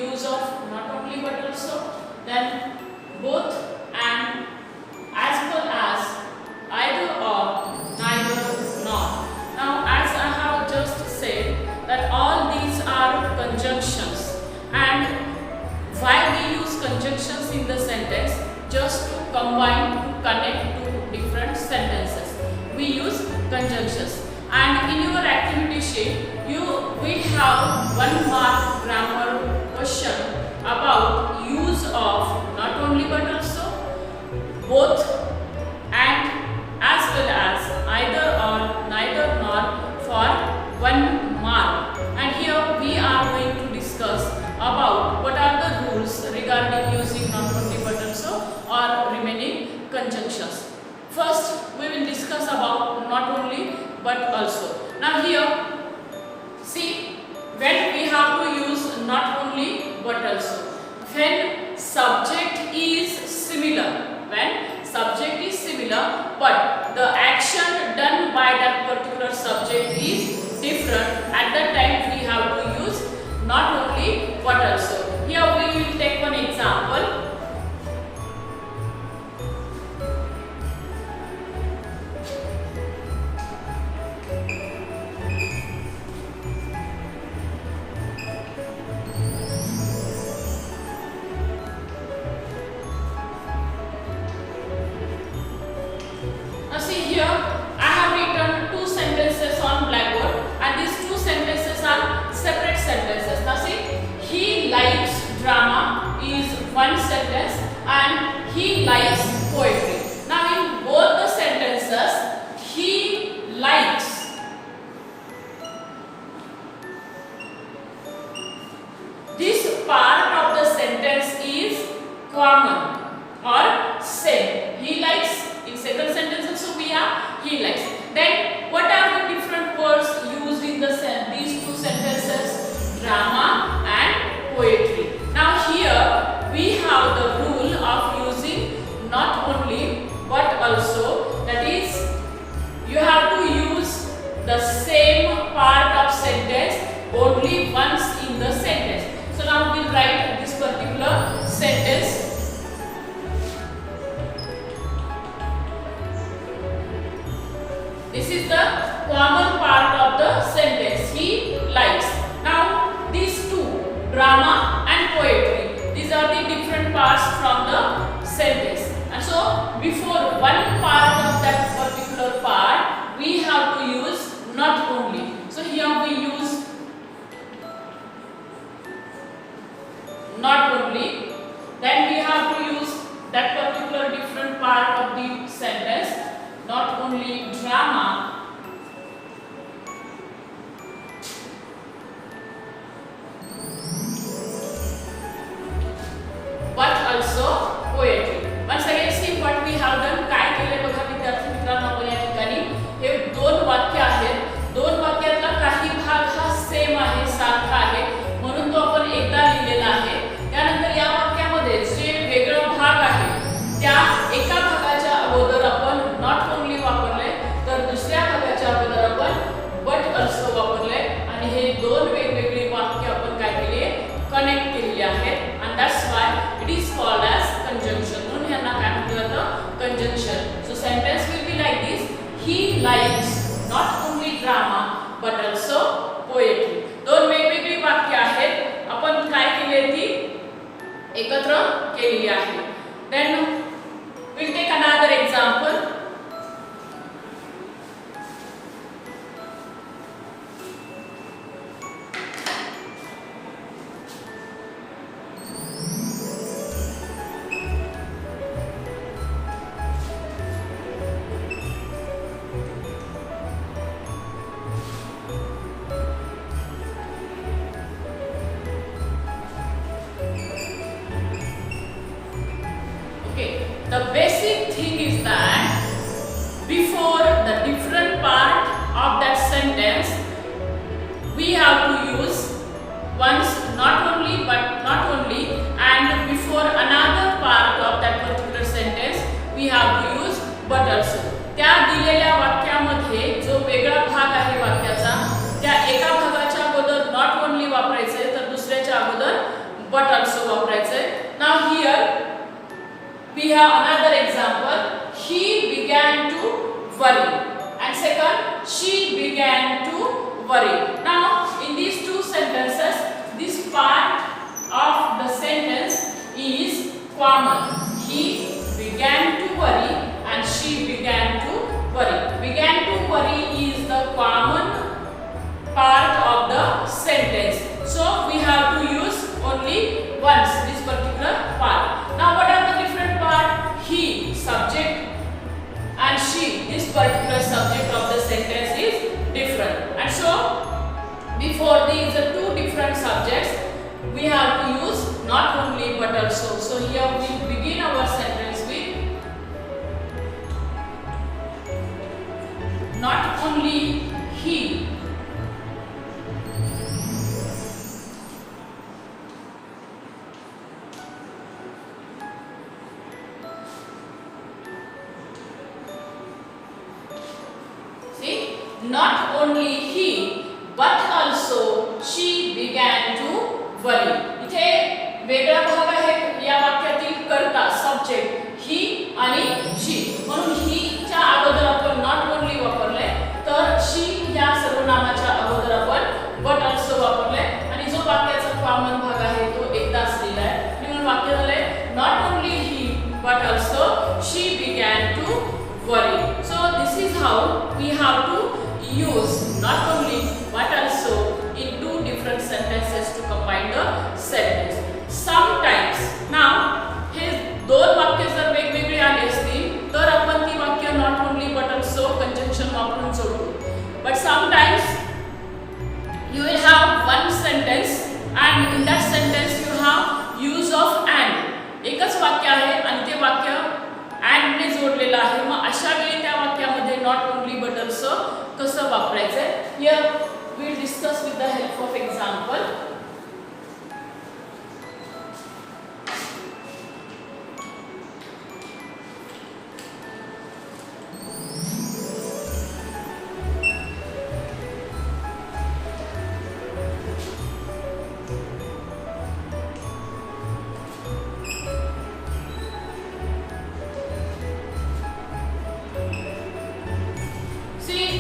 use of not only but also, then both and as well as either or, neither nor. Now as I have just said that all these are conjunctions, and why we use conjunctions in the sentence? Just to combine, to connect two different sentences, we use conjunctions. And in your activity sheet you will have 1 mark grammar question about use of not only but also, both and as well as either or, neither nor for 1 mark. And here we are going to discuss about what are the rules regarding using not only but also or remaining conjunctions. First we will discuss about not only but also. Now here see, when we have to use not only but also, when subject is similar, but the action done by that particular subject is different, at that time we have to use not only but also. Here we will take one example. Now see here, I have written 2 sentences on blackboard, and these 2 sentences are separate sentences. Now see, he likes drama is one sentence and he likes poetry. Now in both the sentences, he likes, this part of the sentence is common or same. He likes, in second sentence also we have he likes. Then what are the different words used in these 2 sentences? Drama and poetry. Now here we have the rule of using not only but also, that is you have to use the same part of sentence only once in the sentence. So now we will write this particular sentence. This is the common part of the sentence, he likes. Now these 2, drama and poetry, these are the different parts from the sentence, and so before one part of that particular part we have to use not only. So here we use not only, then we have to use that particular different part of the sentence, not only drama but also poetry. Once again see what we have done. काय केले बघा विद्यार्थी मित्रांनो, आपण या ठिकाणी हे 2 वाक्य आहेत. 2 वाक्यातला काही भाग हा सेम आहे, सारखा आहे, म्हणून तो आपण एकदा लिहिलेला आहे. त्यानंतर या वाक्यामध्ये जे वेगळा भाग आहे त्या एका भागाच्या अगोदर आपण नॉट ओनली वापरले, तर दुसऱ्या भागाच्या अगोदर आपण बट ऑल्सो वापरले, आणि हे 2 वेगवेगळी वाक्य आपण काय केली, कनेक्ट केलेली आहेत. and that's why it is called as conjunction. म्हणून ह्यांना काय म्हटलं जातं, conjunction. So sentence will be like this: he likes not only drama but also poetry. 2 वेगवेगळी वाक्य आहेत, आपण काय केली ती एकत्र केलेली आहे. Then we'll take another example. The basic thing is that before the different part of that sentence we have to use once not only but not only, and before another part of that particular sentence we have to use but also. त्या दिलेल्या वाक्यामध्ये जो वेगळा भाग आहे वाक्याचा, त्या एका भागाच्या अगोदर not only वापरायचे, तर दुसऱ्याच्या अगोदर but we have another example. He began to worry. And second, she began to worry. Now, in these two sentences, this part of the sentence is common. He began to worry and she began to worry. Began to worry is the common part of the sentence. So we have to use only once this particular part. Now what are the different part? He, subject, and she, this particular subject of the sentence is different. And so before these two different subjects, we have to use not only but also. So here we begin our sentence with not only he. See, not only he but also she began to worry. इथे वेगळा भाग आहे या वाक्यातील कर्ता subject ही आणि she. म्हणून ही च्या अगोदर आपण नॉट ओनली वापरले, तर शी या सर्वनामाच्या अगोदर आपण बट ऑल्सो वापरले आणि जो वाक्याचा कॉमन भाग आहे तो एकदाच लिहिलाय. म्हणून वाक्य झाले not only he but also she began to worry. So this is how we have to use not only but also in two different sentences to combine the sentence. Sometimes, now हे दोन वाक्य जर वेगवेगळे आले असतील तर आपण ती वाक्य not only but also conjunction वापरून जोडू. But sometimes you will have one sentence and in that sentence you have use of and. एकच वाक्य आहे आणि ते वाक्य and ने जोडलेलं आहे. मग अशा वेळी त्या वाक्यामध्ये नॉट ओनली बट ऑल्सो कसं वापरायचं. Here we will discuss with the help of example.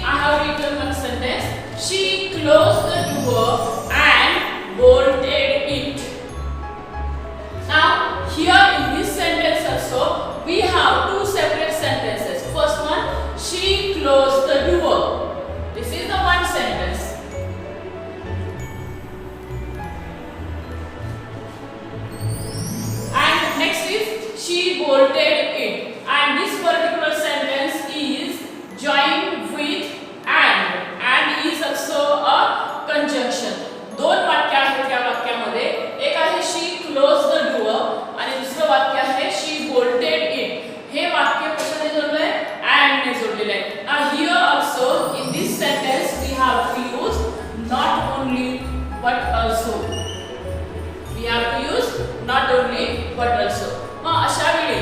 I have written one sentence. She closed the door and bolted it. Now here in this sentence also we have two separate sentences. First one, she closed the door. This is the one sentence. And next is she bolted it. And this particular sentence is joined with and is also a conjunction. दोन वाक्य आहेत या वाक्यामध्ये. एक आहे she closed the door आणि दुसरं वाक्य आहे she bolted it. हे वाक्य कशाने जोडले? and ने जोडलेले आहे. Now here also in this sentence we have to use not only but also. We have to use not only but also. मग अशा वेळी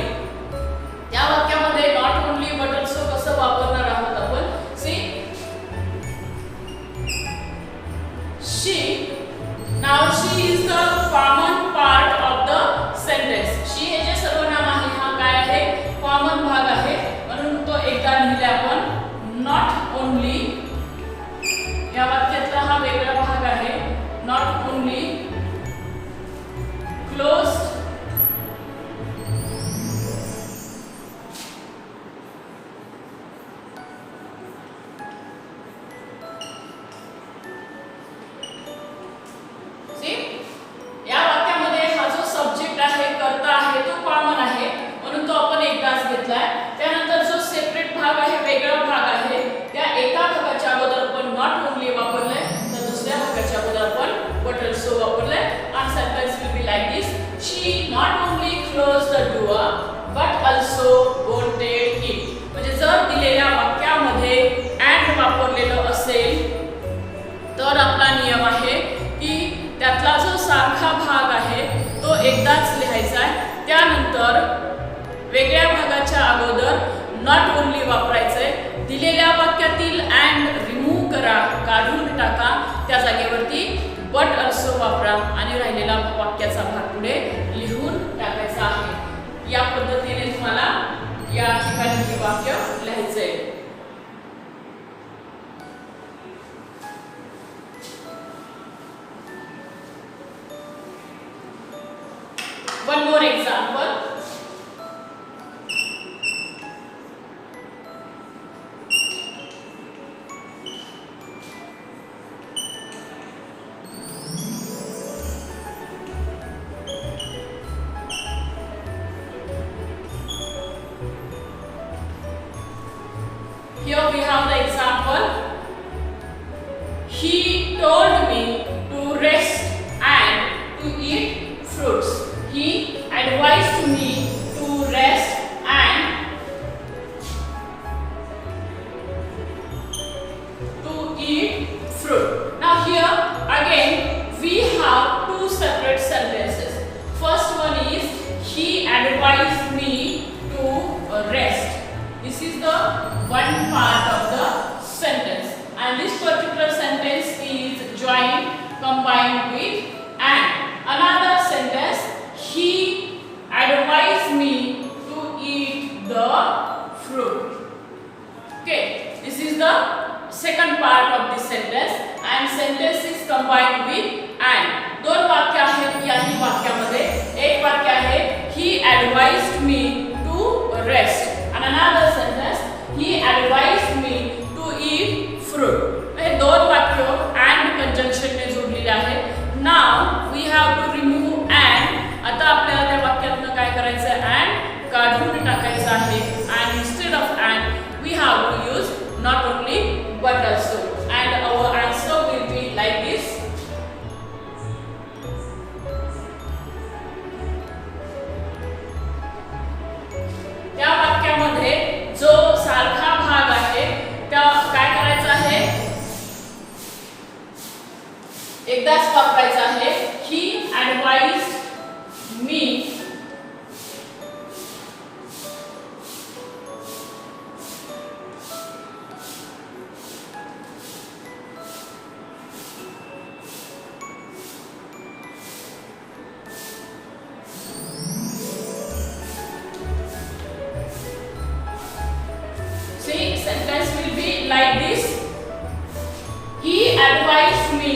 या वाक्यामध्ये not only but also कसं वापरणार आहोत आपण? See, now she is the common part of the sentence. she हे जे सर्वनाम आहे हा काय आहे? कॉमन भाग आहे. म्हणून तो एकदा लिहिले आपण not only. या वाक्यातला हा वेगळा भाग आहे. not only closed not only closed the door but also bolted it. म्हणजे जर दिलेल्या वाक्यामध्ये and वापरलेलं असेल तर आपला नियम आहे की त्यातला जो सारखा भाग आहे तो एकदाच लिहायचा आहे. त्यानंतर वेगळ्या भागाच्या अगोदर not only वापरायचंय. दिलेल्या वाक्यातील and रिमूव्ह करा, काढून टाका. त्या जागेवरती but also वापरा आणि राहिलेला वाक्याचा भाग पुढे लिहून टाकायचा आहे. या पद्धतीने तुम्हाला या ठिकाणी हे वाक्य लिहायचंय. One more example. Here we have the example. He told me to rest and to eat fruits. He advised me to rest and to eat fruit. Now here again we have two separate sentences. First one is he advised me to rest. This is the one part of the sentence, and this particular sentence is joined, combined with and. Another sentence, he advised me to eat the fruit. Okay, this is the second part of this sentence, and sentence is combined with and. दोन वाक्य आहेत याही वाक्यामध्ये. एक वाक्य आहे he advised me to rest, and another sentence he advised me to eat fruit. हे दोन वाक्य and conjunction ने जोडलेले आहेत. Now we have to remove and. आता आपल्याला त्या वाक्यातून काय करायचं आहे, and काढून टाकायचं आहे, and instead of and we have to use not only but also, and our answer will be like this. त्या वाक्यामध्ये जो सारखा भाग आहे त्या काय करायचं आहे, एकदाच वापरायचा आहे. He advised me see, sentence will be like this. He advised me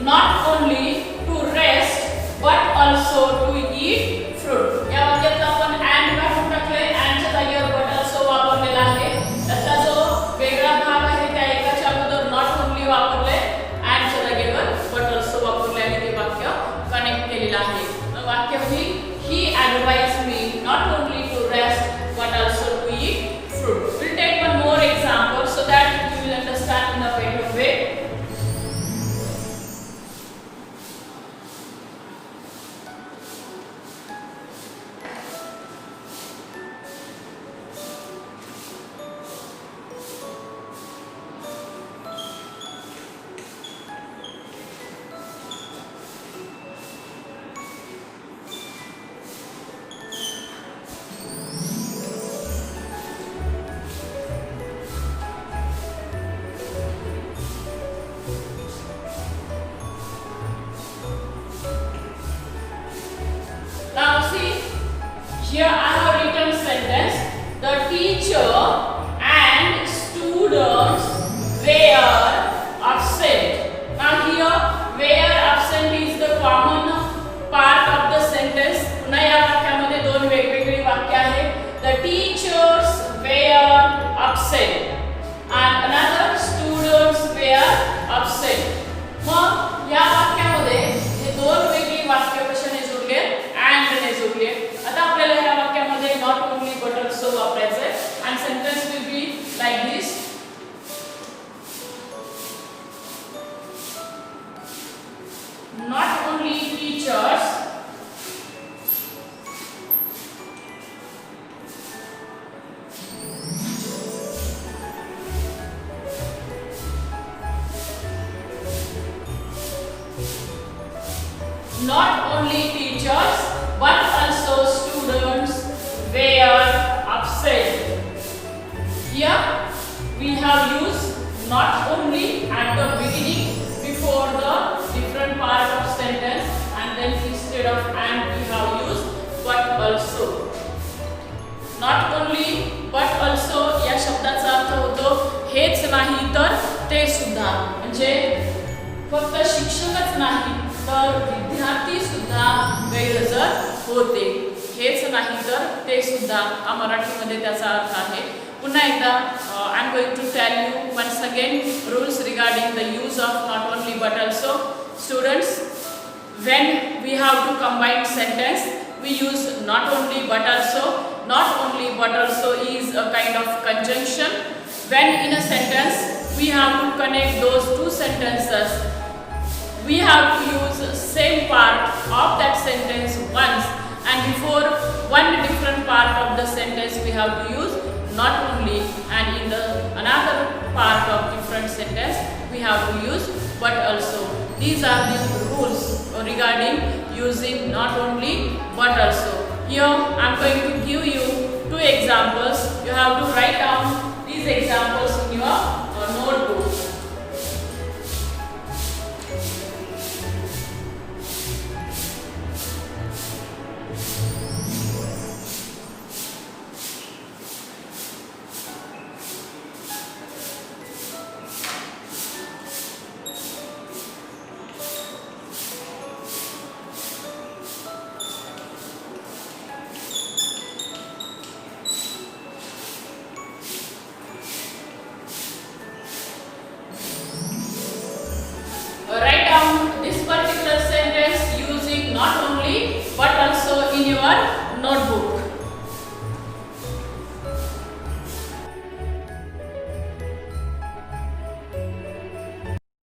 not only to rest but also to eat fruit. या वाक्यात आपण and वापरून टाकले, and च्या जागेवर but also वापरलेला आहे. त्याचा जो वेगळा भाग आहे त्या एकाच्या अगोदर not only वापरले, and च्या जागेवर but also वापरले आणि ते वाक्य कनेक्ट केलेलं आहे. वाक्य होईल he advised me not only to rest but also to eat fruit. We'll take one more example so that you will understand in a better way. Here I have written sentence. The teacher and students were absent. Now here were absent is the common part of the sentence. पुन्हा या वाक्यामध्ये दोन वेगवेगळी वाक्य आहेत. The teachers were absent and another students were absent. मग या वाक्यामध्ये हे दोन वेगळी वाक्य कशाने जोडले, and ने जोडले. आता आपल्याला या वाक्यामध्ये not only but also वापरायचं आहे, and sentence will be like this. Not only teachers but also students were absent. Here we have used not only at the beginning before the different part of sentence, and then instead of and we have used but also. Not only but also या शब्दाचा अर्थ होतो हेच नाही तर ते सुद्धा. म्हणजे फक्त शिक्षकच नाही तर विद्यार्थी सुद्धा गैरहजर होते. हेच नाही तर ते सुद्धा हा मराठीमध्ये त्याचा अर्थ आहे. पुन्हा एकदा I am going to tell you once again rules regarding the use of not only but also. Students, when we have to combine sentence we use not only but also. Not only but also is a kind of conjunction. When in a sentence we have to connect those two sentences, we have to use same part of that sentence once, and before one different part of the sentence we have to use not only, and in the another part of different sentence we have to use but also. These are the rules regarding using not only but also. Here I am going to give you two examples. You have to write down these examples in your notebook. Write down this particular sentence using not only but also in your notebook.